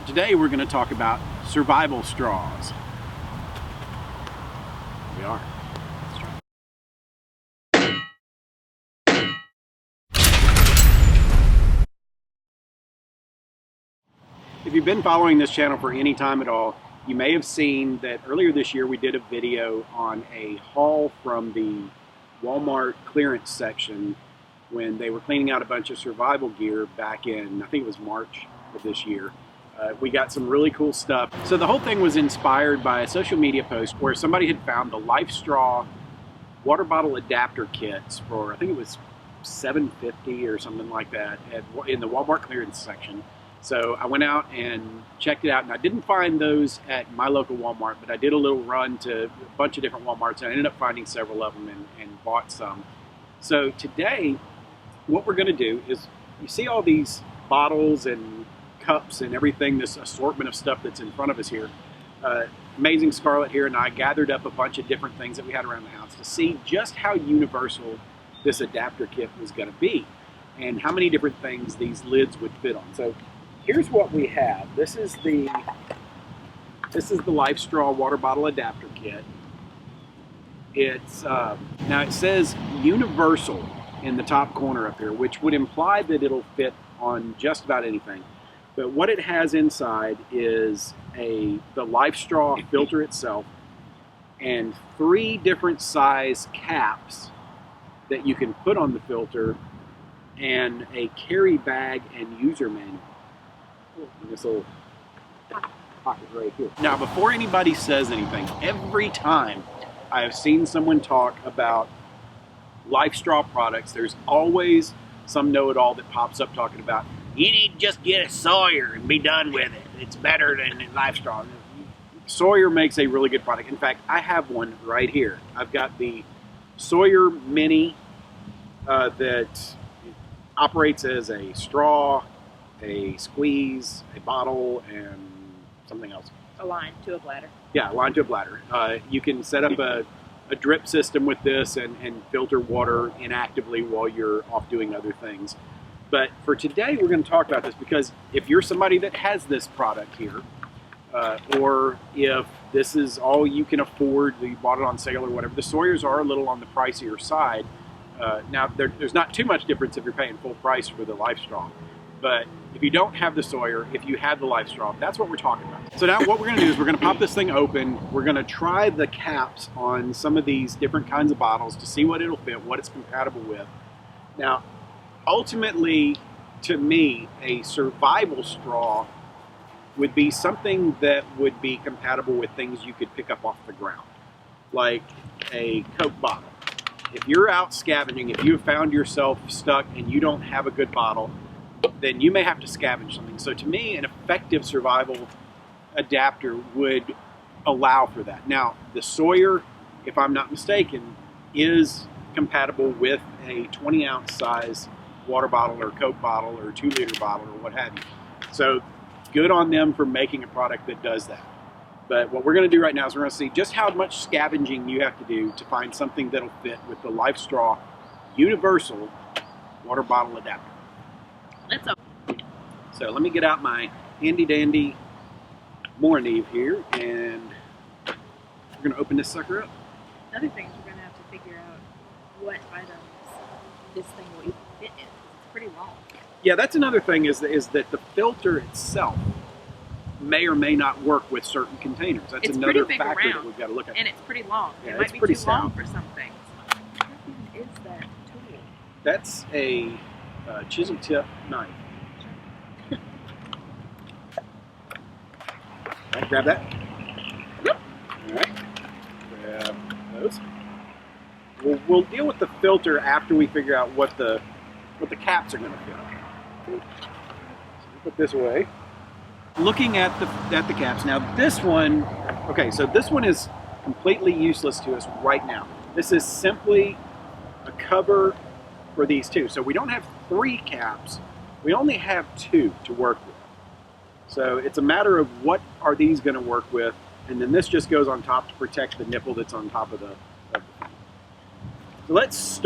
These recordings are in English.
Today we're going to talk about survival straws. We are. If you've been following this channel for any time at all, you may have seen that earlier this year we did a video on a haul from the Walmart clearance section when they were cleaning out a bunch of survival gear back in, I think it was March of this year. We got some really cool stuff. So the whole thing was inspired by a social media post where somebody had found the LifeStraw water bottle adapter kits for, I think it was $7.50 or something like that in the Walmart clearance section. So I went out and checked it out, and I didn't find those at my local Walmart, but I did a little run to a bunch of different Walmarts, and I ended up finding several of them and bought some. So today, what we're going to do is, you see all these bottles and cups and everything, this assortment of stuff that's in front of us here. Amazing Scarlett here and I gathered up a bunch of different things that we had around the house to see just how universal this adapter kit was going to be and how many different things these lids would fit on. So here's what we have. This is the LifeStraw water bottle adapter kit. It's now it says Universal in the top corner up here, which would imply that it'll fit on just about anything. But what it has inside is the LifeStraw filter itself and 3 different size caps that you can put on the filter and a carry bag and user manual. In this little pocket right here. Now, before anybody says anything, every time I have seen someone talk about LifeStraw products, there's always some know-it-all that pops up talking about, you need to just get a Sawyer and be done with it. It's better than LifeStraw. Sawyer makes a really good product. In fact, I have one right here. I've got the Sawyer Mini that operates as a straw, a squeeze, a bottle, and something else. A line to a bladder. Yeah, a line to a bladder. You can set up a drip system with this and filter water inactively while you're off doing other things. But for today, we're going to talk about this because if you're somebody that has this product here, or if this is all you can afford, you bought it on sale or whatever, the Sawyers are a little on the pricier side. Now, there's not too much difference if you're paying full price for the LifeStraw. But if you don't have the Sawyer, if you have the LifeStraw, that's what we're talking about. So now what we're going to do is we're going to pop this thing open. We're going to try the caps on some of these different kinds of bottles to see what it'll fit, what it's compatible with. Now, ultimately, to me, a survival straw would be something that would be compatible with things you could pick up off the ground, like a Coke bottle. If you're out scavenging, if you found yourself stuck and you don't have a good bottle, then you may have to scavenge something. So to me, an effective survival adapter would allow for that. Now, the Sawyer, if I'm not mistaken, is compatible with a 20-ounce size water bottle or Coke bottle or 2-liter bottle or what have you. So good on them for making a product that does that. But what we're going to do right now is we're going to see just how much scavenging you have to do to find something that'll fit with the LifeStraw Universal water bottle adapter. Let's open. So let me get out my handy dandy Morneve here, and we're going to open this sucker up. Another thing is we're going to have to figure out what items this thing will even fit in. It's pretty long. Yeah, that's another thing is that the filter itself may or may not work with certain containers. That's it's another pretty big factor around, that we've got to look at. And it's pretty long. Yeah, it might it's be pretty too long stout. for some things. What even is that tool? That's a chisel tip knife. All right, grab that. Yep. All right, grab those. We'll deal with the filter after we figure out what the caps are going to fit. So put this away. Looking at the caps now, this one. Okay, so this one is completely useless to us right now. This is simply a cover for these 2. So we don't have 3 caps. We only have 2 to work with. So it's a matter of what are these going to work with, and then this just goes on top to protect the nipple that's on top of the thing. So let's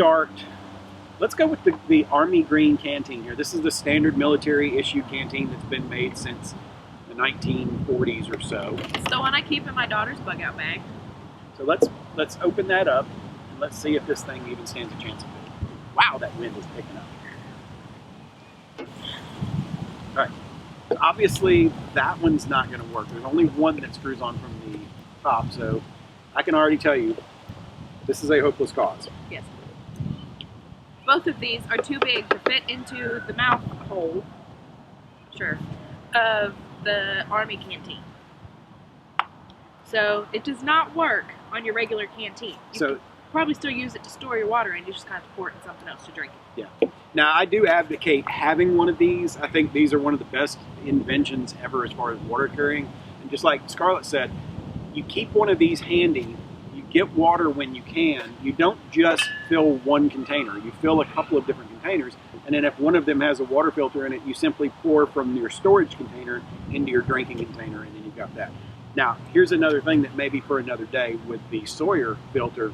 go with the Army Green canteen here. This is the standard military issue canteen that's been made since the 1940s or so. It's the one I keep in my daughter's bug out bag. So let's open that up and let's see if this thing even stands a chance of it. Wow, that wind is picking up. All right. Obviously, that one's not going to work. There's only one that screws on from the top, so I can already tell you this is a hopeless cause. Yes. Both of these are too big to fit into the mouth hole, sure, of the Army canteen. So it does not work on your regular canteen. You can probably still use it to store your water and you just kind of pour it in something else to drink it. Yeah. Now, I do advocate having one of these. I think these are one of the best inventions ever as far as water carrying. And just like Scarlett said, you keep one of these handy. You get water when you can. You don't just fill one container. You fill a couple of different containers. And then if one of them has a water filter in it, you simply pour from your storage container into your drinking container, and then you've got that. Now, here's another thing that maybe for another day with the Sawyer filter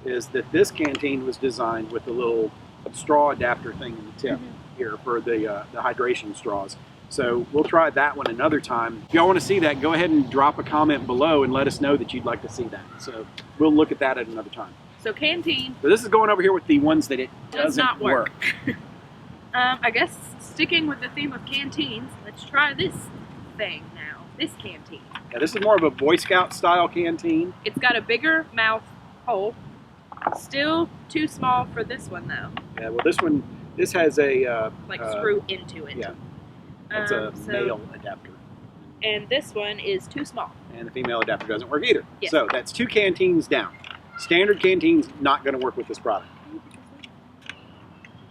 is that this canteen was designed with a little straw adapter thing in the tip here for the hydration straws. So we'll try that one another time. If y'all want to see that, go ahead and drop a comment below and let us know that you'd like to see that. So we'll look at that at another time. So canteen. So this is going over here with the ones that it does not work. I guess sticking with the theme of canteens, let's try this thing now. This canteen. Yeah, this is more of a Boy Scout style canteen. It's got a bigger mouth hole. Still too small for this one though. Yeah, well this has a screw into it. Yeah, it's a male adapter. And this one is too small. And the female adapter doesn't work either. Yes. So that's 2 canteens down. Standard canteen's not going to work with this product.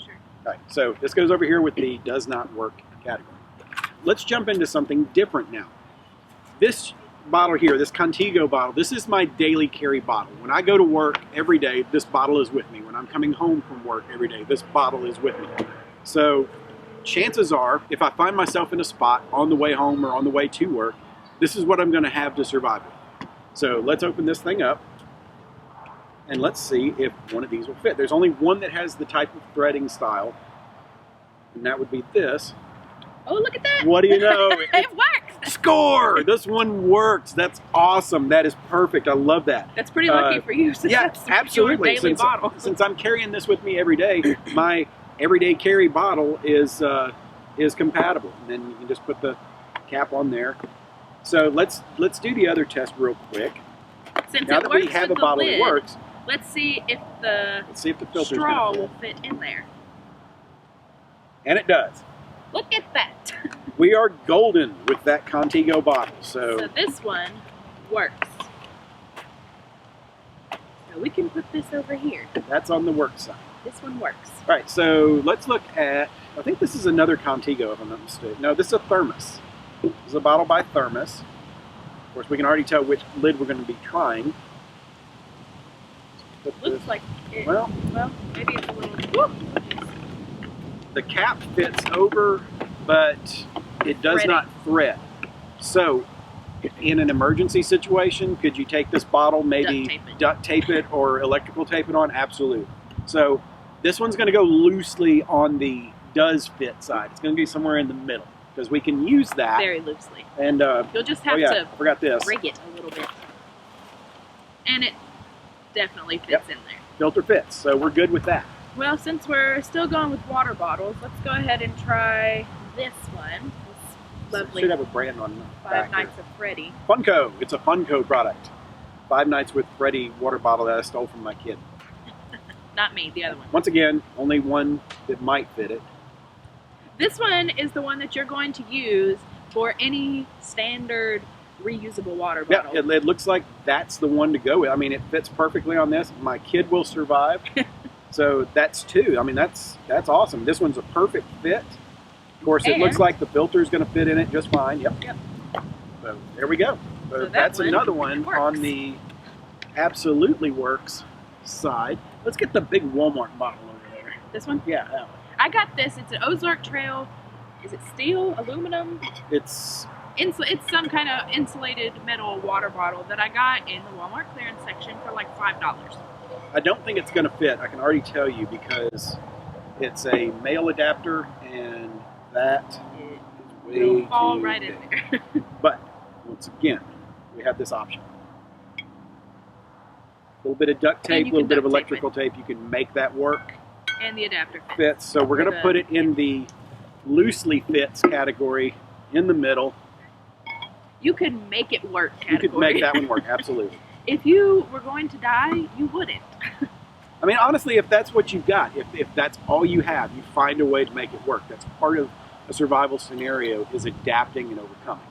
Sure. All right, so this goes over here with the does not work category. Let's jump into something different now. This bottle here, this Contigo bottle, this is my daily carry bottle. When I go to work every day, this bottle is with me. When I'm coming home from work every day, this bottle is with me. So chances are, if I find myself in a spot on the way home or on the way to work, this is what I'm going to have to survive with. So let's open this thing up and let's see if one of these will fit. There's only one that has the type of threading style, and that would be this. Oh, look at that. What do you know? It works. Score! This one works. That's awesome. That is perfect. I love that. That's pretty lucky for you. Since yeah, that's absolutely. Your daily bottle. Since I'm carrying this with me every day, my everyday carry bottle is compatible. And then you can just put the cap on there. So let's do the other test real quick. Since now it that works we have with a bottle the lid, that works, let's see if the filter's straw gonna will fit in there. And it does. Look at that. We are golden with that Contigo bottle. So this one works. So we can put this over here. That's on the work side. This one works. All right, so let's look at, I think this is another Contigo if I'm not mistaken. No, this is a Thermos. This is a bottle by Thermos. Of course, we can already tell which lid we're going to be trying. Looks like it. Well, maybe it's a little. Whoop. The cap fits over, but it does not thread. So, in an emergency situation, could you take this bottle, maybe duct tape it or electrical tape it on? Absolutely. So, this one's going to go loosely on the does fit side. It's going to be somewhere in the middle because we can use that very loosely. And you'll just have I forgot this. rig it a little bit, and it definitely fits in there. Filter fits, so we're good with that. Well, since we're still going with water bottles, let's go ahead and try this one. This lovely. Should have a brand on the Five Nights of Freddy. Funko. It's a Funko product. 5 Nights with Freddy water bottle that I stole from my kid. Not me, the other one. Once again, only one that might fit it. This one is the one that you're going to use for any standard reusable water bottle. Yeah, it looks like that's the one to go with. I mean, it fits perfectly on this. My kid will survive. So that's 2. I mean, that's awesome. This one's a perfect fit. Of course, it looks like the filter is going to fit in it just fine. Yep. So there we go. So that's another one on the absolutely works side. Let's get the big Walmart bottle over there. This one? Yeah, that one. I got this. It's an Ozark Trail. Is it steel, aluminum? It's some kind of insulated metal water bottle that I got in the Walmart clearance section for like $5. I don't think it's going to fit. I can already tell you because it's a male adapter and that is way It'll fall too right big. in there. once again, we have this option. A little bit of duct And tape, you a little can bit of duct tape electrical tape. You can make that work. And the adapter Fits. So we're going to put it in the loosely fits category in the middle. You could make it work category. You could make that one work, absolutely. If you were going to die, you wouldn't. I mean, honestly, if that's what you've got, if that's all you have, you find a way to make it work. That's part of a survival scenario, is adapting and overcoming.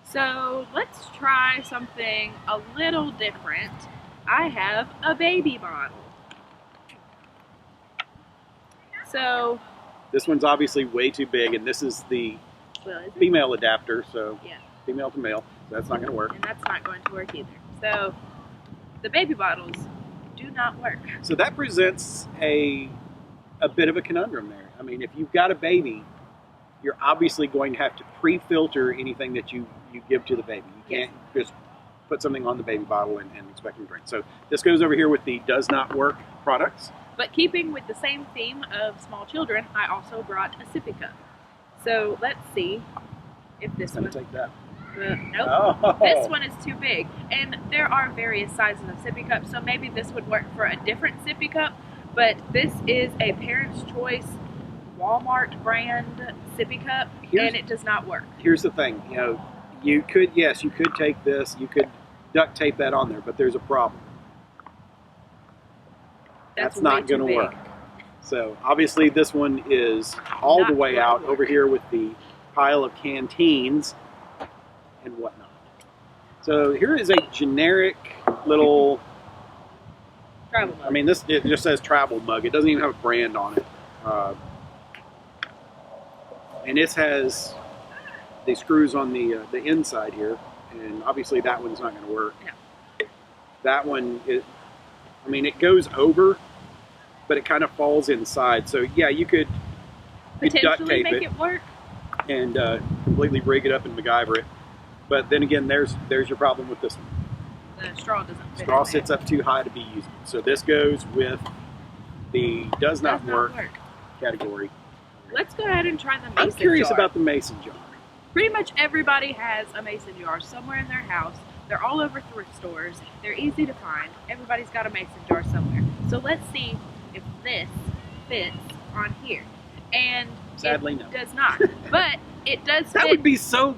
So let's try something a little different. I have a baby bottle. So this one's obviously way too big, and this is the well, is female adapter, so yeah, female to male, so that's not going to work. and that's not going to work either. So the baby bottles do not work. So that presents a bit of a conundrum there. I mean, if you've got a baby, you're obviously going to have to pre-filter anything that you give to the baby. You can't just put something on the baby bottle and expect them to drink. So this goes over here with the does not work products. But keeping with the same theme of small children, I also brought a sippy cup. So let's see if this one... Take that. Nope. Oh. This one is too big. And there are various sizes of sippy cups, so maybe this would work for a different sippy cup. But this is a Parent's Choice Walmart brand sippy cup, and it does not work. Here's the thing, you know, you could take this, you could duct tape that on there, but there's a problem. That's not going to work. So obviously this one is all Not the way gonna out work. over here with the pile of canteens and whatnot. So here is a generic little, Travel mug. I mean, it just says travel mug. It doesn't even have a brand on it. And this has the screws on the inside here, and obviously that one's not going to work. No. That one, I mean, it goes over, but it kind of falls inside. So yeah, you could duct Potentially tape make it work. and completely rig it up and MacGyver it. But then again, there's your problem with this one. The straw doesn't fit. Straw in sits there. up too high to be usable. So this goes with the does not work category. Let's go ahead and try the mason I'm curious jar. about the mason jar. Pretty much everybody has a mason jar somewhere in their house. They're all over thrift stores. They're easy to find. Everybody's got a mason jar somewhere. So let's see if this fits on here. And Sadly, it no. does not. But it does fit. That would be so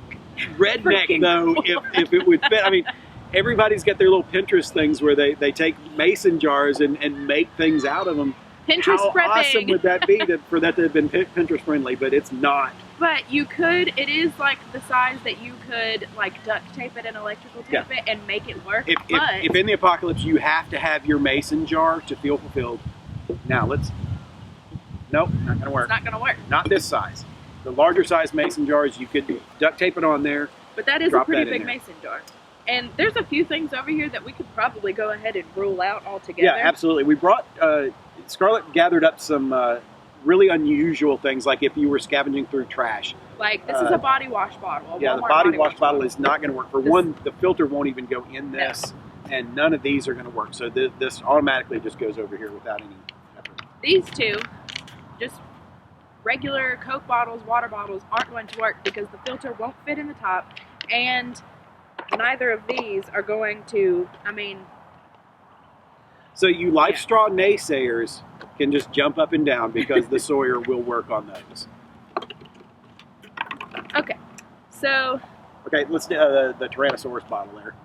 redneck, Freaking though, cool. if it would fit. I mean, everybody's got their little Pinterest things where they take mason jars and make things out of them. Pinterest How prepping. awesome would that be for that to have been Pinterest friendly, but it's not. But you could, it is like the size that you could like duct tape it and electrical tape it and make it work. If in the apocalypse you have to have your mason jar to feel fulfilled, now nope, not gonna work. It's not going to work. Not this size. The larger size mason jars, you could duct tape it on there. But that is a Drop pretty that in big there. mason jar. And there's a few things over here that we could probably go ahead and rule out altogether. Yeah, absolutely. We brought, Scarlett gathered up some really unusual things, like if you were scavenging through trash. Like, this is a body wash bottle. Yeah, the Walmart body wash bottle is not going to work. For This- one, the filter won't even go in this, and none of these are going to work. So this automatically just goes over here without any effort. These two, just regular Coke bottles, water bottles, aren't going to work because the filter won't fit in the top, and neither of these are going to, I mean... So you LifeStraw naysayers can just jump up and down because the Sawyer will work on those. Okay, so... Okay, let's do the Tyrannosaurus bottle there.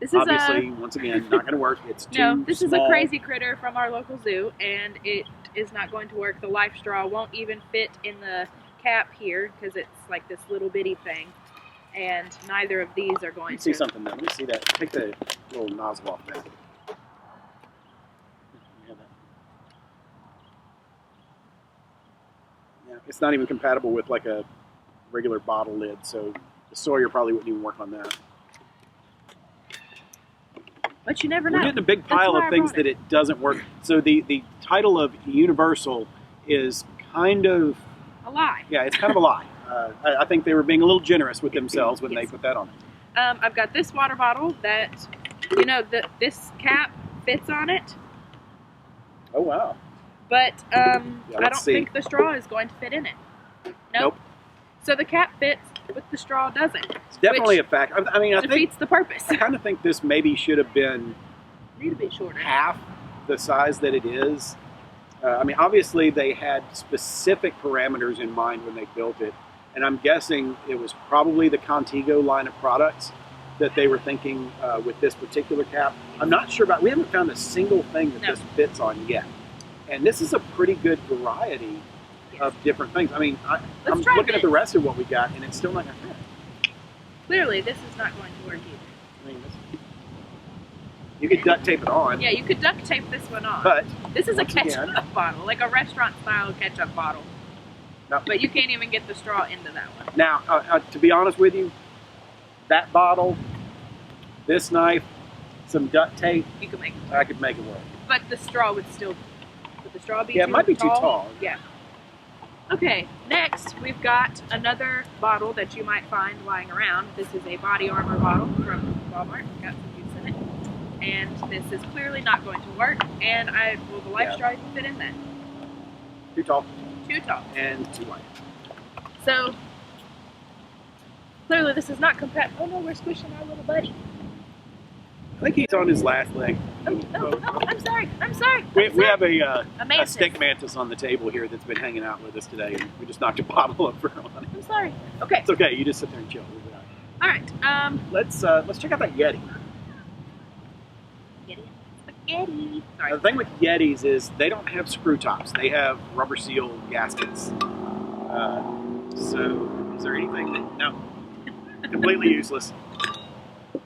This is Obviously, once again, not going to work. It's too No, this is a small. crazy critter from our local zoo, and it is not going to work. The LifeStraw won't even fit in the cap here because it's like this little bitty thing, and neither of these are going Let's see to. something though. Let me see that. Take the little nozzle off there. Yeah, it's not even compatible with like a regular bottle lid, so the Sawyer probably wouldn't even work on that. But you never We're know. getting a big That's pile why of I things brought that it doesn't work. So the title of Universal is kind of, A lie. yeah, it's kind of a lie. I think they were being a little generous with themselves when they Yes. put that on it. I've got this water bottle that, you know, this cap fits on it, Oh, wow. but I let's don't see. think the straw is going to fit in it. Nope. So the cap fits, but the straw doesn't. It's definitely a fact. I mean, I defeats the purpose. I kind of think this maybe should have been Need to be shorter. half the size that it is. I mean, obviously they had specific parameters in mind when they built it, and I'm guessing it was probably the Contigo line of products that they were thinking with this particular cap. I'm not sure about. We haven't found a single thing that this fits on yet, and this is a pretty good variety of different things. I mean, I'm looking at the rest of what we got, and it's still not going to fit. Clearly, this is not going to work either. I mean, you could duct tape it on. Yeah, you could duct tape this one on. But this is a ketchup bottle, like a restaurant-style ketchup bottle. Nope. But you can't even get the straw into that one. Now, to be honest with you, that bottle, this knife, some duct tape, you could make it work. I could make it work. But the straw would still. Would the straw be? Yeah, too it might be tall? too tall. Yeah. Okay, next we've got another bottle that you might find lying around. This is a body armor bottle from Walmart. Got some use in it. And this is clearly not going to work. And will the LifeStraw even fit in that? Too tall. Too tall. And too light. So, clearly this is not compatible. Oh no, we're squishing our little buddy. I think he's on his last leg. Oh, I'm sorry. I'm sorry. We have a mantis. stick mantis on the table here that's been hanging out with us today, and we just knocked a bottle over on it. I'm sorry. Okay. It's okay. You just sit there and chill. We'll be all right. All right. Let's check out that Yeti. Yeti. Sorry. The thing with Yetis is they don't have screw tops. They have rubber seal gaskets. So is there anything that, no, completely useless.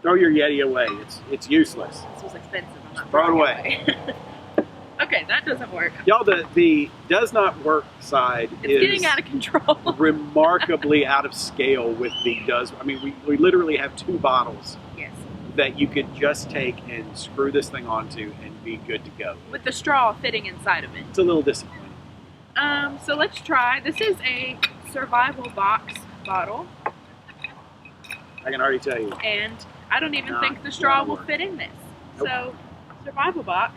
Throw your Yeti away. It's useless. This was expensive. I'm not Throw it throwing away. Okay, that doesn't work. Y'all, the does not work side is getting out of control. Remarkably out of scale with the does. I mean, we literally have two bottles. Yes. That you could just take and screw this thing onto and be good to go. With the straw fitting inside of it. It's a little disappointing. So let's try. This is a survival box bottle. I can already tell you. And I don't even think the straw will fit in this. Nope. So, survival box.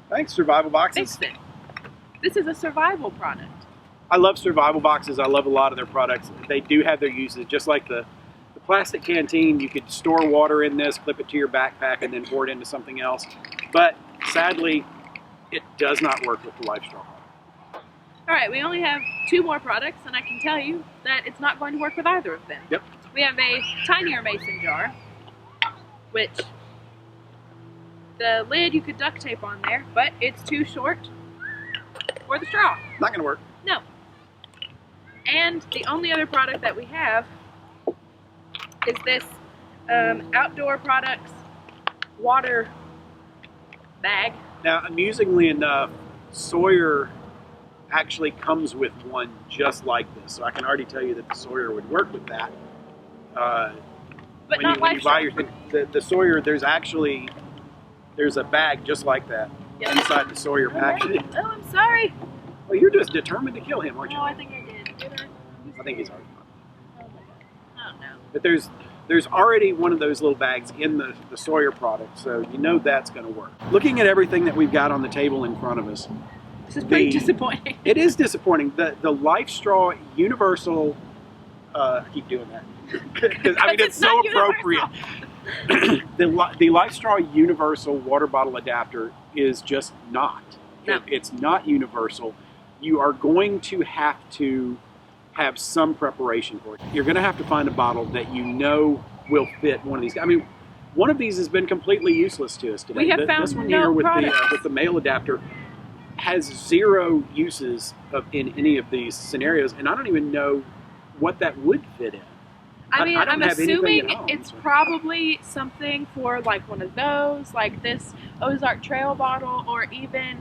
Thanks, survival boxes. Fix it. This is a survival product. I love survival boxes. I love a lot of their products. They do have their uses, just like the plastic canteen. You could store water in this, clip it to your backpack, and then pour it into something else. But sadly, it does not work with the LifeStraw. All right, we only have two more products, and I can tell you that it's not going to work with either of them. Yep. We have a tinier mason jar, which the lid you could duct tape on there, but it's too short for the straw. Not going to work. No. And the only other product that we have is this Outdoor Products water bag. Now, amusingly enough, Sawyer actually comes with one just like this, so I can already tell you that the Sawyer would work with that. But not when you buy your thing, the Sawyer, there's a bag just like that inside the Sawyer package. Oh, I'm sorry. Well, you're just determined to kill him, aren't you? No, I think I did. Did I? I think he's already gone. Oh my God. I don't know. But there's already one of those little bags in the Sawyer product, so you know that's going to work. Looking at everything that we've got on the table in front of us, this is pretty disappointing. It is disappointing. The LifeStraw Universal, I keep doing that. I mean, it's so appropriate. the LifeStraw Universal water bottle adapter is just not. No. It's not universal. You are going to have some preparation for it. You're going to have to find a bottle that you know will fit one of these. I mean, one of these has been completely useless to us today. We have found this one no here with products. with the male adapter has zero uses in any of these scenarios, and I don't even know what that would fit in. I mean, I'm assuming home, it's probably something for like one of those, like this Ozark Trail bottle, or even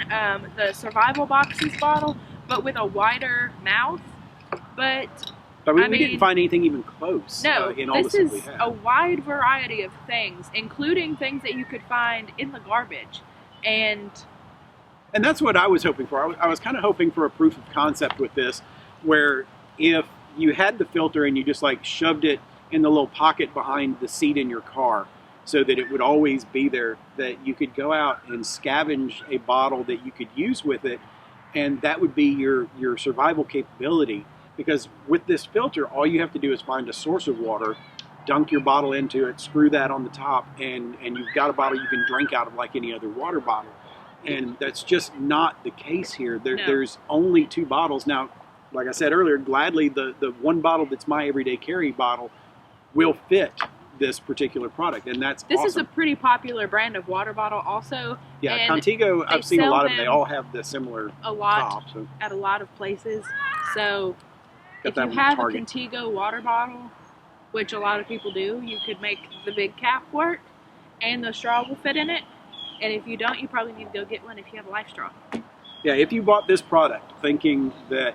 the Survival Boxes bottle, but with a wider mouth. But we didn't find anything even close. No, in all this the stuff we is had. a wide variety of things, including things that you could find in the garbage. And that's what I was hoping for. I was kind of hoping for a proof of concept with this, where if you had the filter and you just like shoved it in the little pocket behind the seat in your car so that it would always be there, that you could go out and scavenge a bottle that you could use with it, and that would be your survival capability. because with this filter, all you have to do is find a source of water, dunk your bottle into it, screw that on the top, and you've got a bottle you can drink out of like any other water bottle. And that's just not the case here. There's only 2 bottles. Now, like I said earlier, gladly the one bottle that's my everyday carry bottle will fit this particular product, and that's this awesome. is a pretty popular brand of water bottle also. Yeah, and Contigo, I've seen a lot of them. They all have the similar top, so. At a lot of places. So Got if you have a Target. Contigo water bottle, which a lot of people do, you could make the big cap work, and the straw will fit in it. And if you don't, you probably need to go get one if you have a LifeStraw. Yeah, if you bought this product thinking that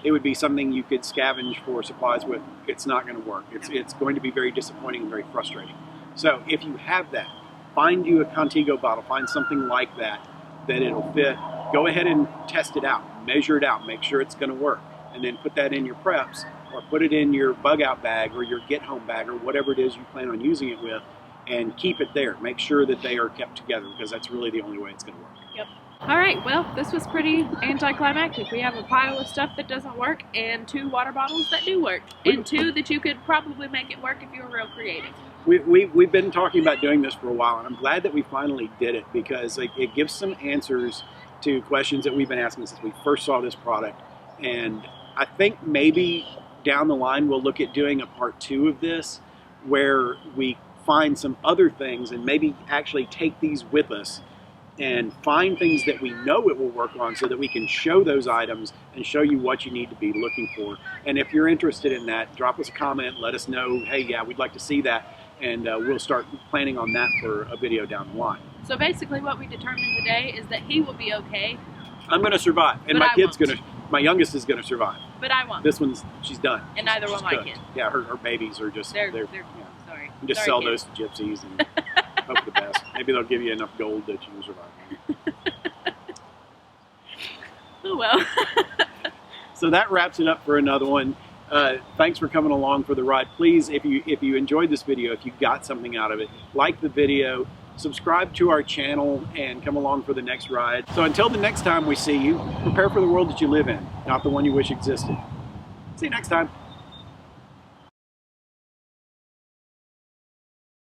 it would be something you could scavenge for supplies with, it's not going to work. It's going to be very disappointing and very frustrating. So if you have that, find you a Contigo bottle, find something like that it'll fit. Go ahead and test it out, measure it out, make sure it's going to work, and then put that in your preps, or put it in your bug out bag or your get home bag or whatever it is you plan on using it with, and keep it there. Make sure that they are kept together, because that's really the only way it's going to work. Yep. All right, well, this was pretty anticlimactic. We have a pile of stuff that doesn't work and 2 water bottles that do work, and 2 that you could probably make it work if you were real creative. We've been talking about doing this for a while, and I'm glad that we finally did it, because it gives some answers to questions that we've been asking since we first saw this product. And I think maybe down the line we'll look at doing a part 2 of this, where we find some other things and maybe actually take these with us and find things that we know it will work on, so that we can show those items and show you what you need to be looking for. And if you're interested in that, drop us a comment, let us know, hey, yeah, we'd like to see that, and we'll start planning on that for a video down the line. So basically what we determined today is that he will be okay. I'm going to survive, and my youngest is going to survive. But I won't. This one's, she's done. And neither will my kids. Yeah, her babies are just, they're yeah. sorry. You just sell those to gypsies and hope for the best. Maybe they'll give you enough gold that you can survive. Oh well. So that wraps it up for another one. Thanks for coming along for the ride. Please, if you enjoyed this video, if you got something out of it, like the video, subscribe to our channel, and come along for the next ride. So until the next time we see you, prepare for the world that you live in, not the one you wish existed. See you next time.